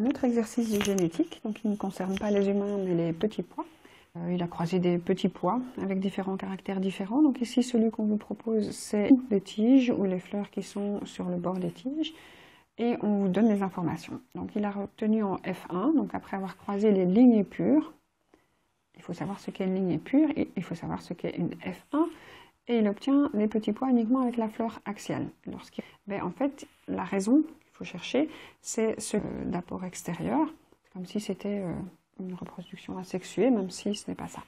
un autre exercice de génétique, donc il ne concerne pas les humains mais les petits pois. Il a croisé des petits pois avec différents caractères différents. Donc ici, celui qu'on vous propose, c'est les tiges ou les fleurs qui sont sur le bord des tiges. Et on vous donne des informations. Donc il a retenu en F1, donc après avoir croisé les lignées pures, il faut savoir ce qu'est une lignée pure, et il faut savoir ce qu'est une F1, et il obtient les petits pois uniquement avec la fleur axiale. En fait, la raison qu'il faut chercher, c'est ce d'apport extérieur, comme si c'était une reproduction asexuée, même si ce n'est pas ça.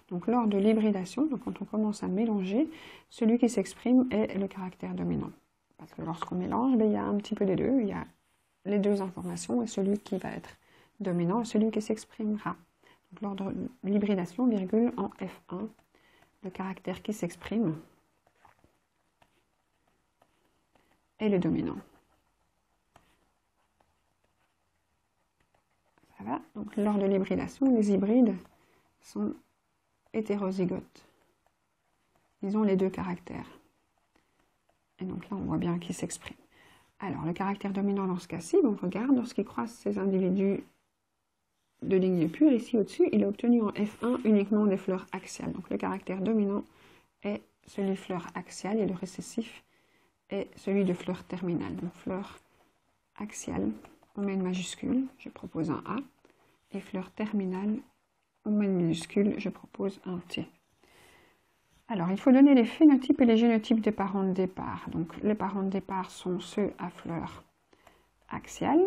Donc lors de l'hybridation, quand on commence à mélanger, celui qui s'exprime est le caractère dominant. Parce que lorsqu'on mélange, il y a un petit peu des deux, il y a les deux informations, et celui qui va être dominant est celui qui s'exprimera. Donc lors de l'hybridation, virgule en F1, le caractère qui s'exprime est le dominant. Ça va? Donc lors de l'hybridation, les hybrides sont hétérozygotes. Ils ont les deux caractères. Et donc là, on voit bien qu'ils s'expriment. Alors, le caractère dominant dans ce cas-ci, on regarde, lorsqu'il croise ces individus de lignée pure, ici au-dessus, il a obtenu en F1 uniquement des fleurs axiales. Donc le caractère dominant est celui de fleur axiale et le récessif est celui de fleur terminale. Donc fleur axiale, on met une majuscule, je propose un A. Et fleur terminale, on met une minuscule, je propose un T. Alors, il faut donner les phénotypes et les génotypes des parents de départ. Donc, les parents de départ sont ceux à fleur axiale.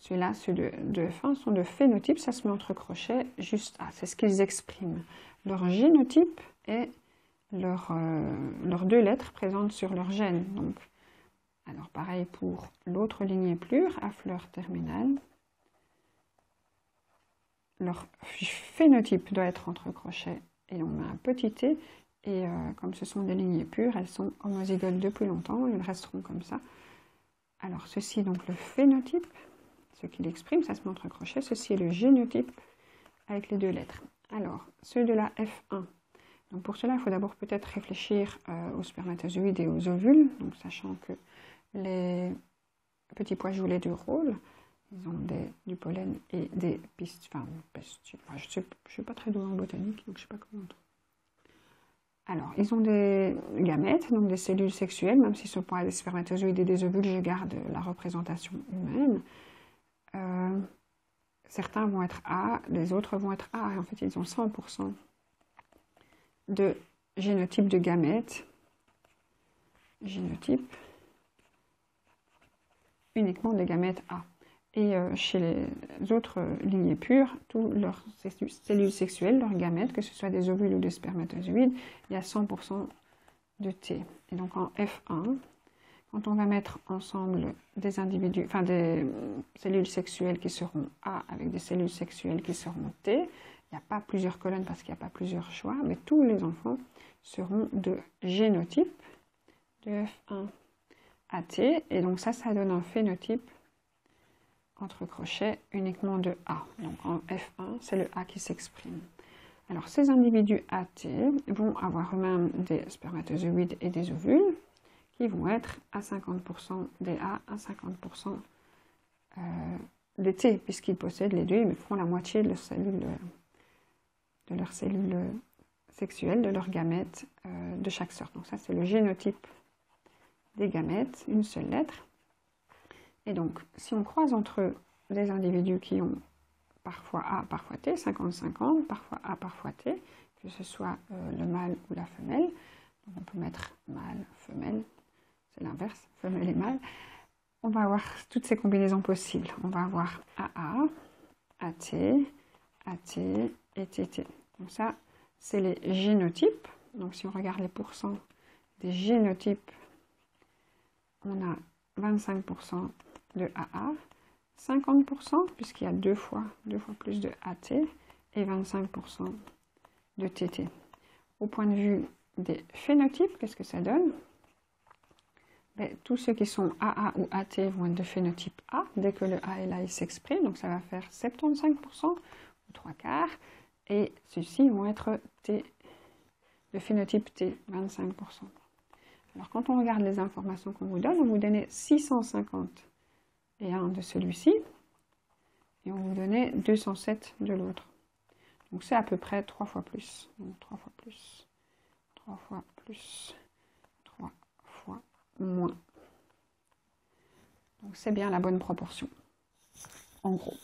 Ceux-là, ceux de F1, sont de phénotypes. Ça se met entre crochets, juste A. C'est ce qu'ils expriment. Leur génotype est leurs deux lettres présentes sur leur gène. Donc, alors, pareil pour l'autre lignée pure, à fleur terminale. Leur phénotype doit être entre crochets et on met un petit t. Et comme ce sont des lignées pures, elles sont homozygotes depuis longtemps, elles resteront comme ça. Alors ceci donc le phénotype, ce qu'il exprime, ça se met entre crochets. Ceci est le génotype avec les deux lettres. Alors ceux de la F1. Donc pour cela, il faut d'abord peut-être réfléchir aux spermatozoïdes et aux ovules, donc sachant que les petits pois jouent les deux rôles. Ils ont du pollen et des pistes. Enfin, je ne suis pas très douée en botanique, donc je ne sais pas comment on trouve. Alors, ils ont des gamètes, donc des cellules sexuelles, même si ce sont pas des spermatozoïdes et des ovules, je garde la représentation humaine. Certains vont être A, les autres vont être A. Et en fait, ils ont 100% de génotype de gamètes. Génotype uniquement des gamètes A. Et chez les autres lignées pures, tous leurs cellules sexuelles, leurs gamètes, que ce soit des ovules ou des spermatozoïdes, il y a 100% de T. Et donc en F1, quand on va mettre ensemble des individus, enfin des cellules sexuelles qui seront A avec des cellules sexuelles qui seront T, il n'y a pas plusieurs colonnes parce qu'il n'y a pas plusieurs choix, mais tous les enfants seront de génotype de F1 à T. Et donc ça donne un phénotype entre crochets uniquement de A. Donc en F1, c'est le A qui s'exprime. Alors ces individus AT vont avoir eux-mêmes des spermatozoïdes et des ovules qui vont être à 50% des A, à 50% des T, puisqu'ils possèdent les deux, ils font la moitié de leurs cellules sexuelles, de leurs gamètes de chaque sorte. Donc ça c'est le génotype des gamètes, une seule lettre. Et donc, si on croise entre des individus qui ont parfois A, parfois T, 50-50, parfois A, parfois T, que ce soit le mâle ou la femelle, donc on peut mettre mâle, femelle, c'est l'inverse, femelle et mâle, on va avoir toutes ces combinaisons possibles. On va avoir AA, AT, AT et TT. Donc ça, c'est les génotypes. Donc si on regarde les pourcents des génotypes, on a 25% de AA, 50% puisqu'il y a deux fois plus de AT et 25% de TT. Au point de vue des phénotypes, qu'est-ce que ça donne? Tous ceux qui sont AA ou AT vont être de phénotype A dès que le A est là, il s'exprime, donc ça va faire 75% ou 3/4, et ceux-ci vont être T, de phénotype T, 25%. Alors, quand on regarde les informations qu'on vous donne, on vous donnait 651 de celui-ci et on vous donnait 207 de l'autre. Donc, c'est à peu près 3 fois plus. Donc, 3 fois plus, 3 fois plus, 3 fois moins. Donc, c'est bien la bonne proportion, en gros.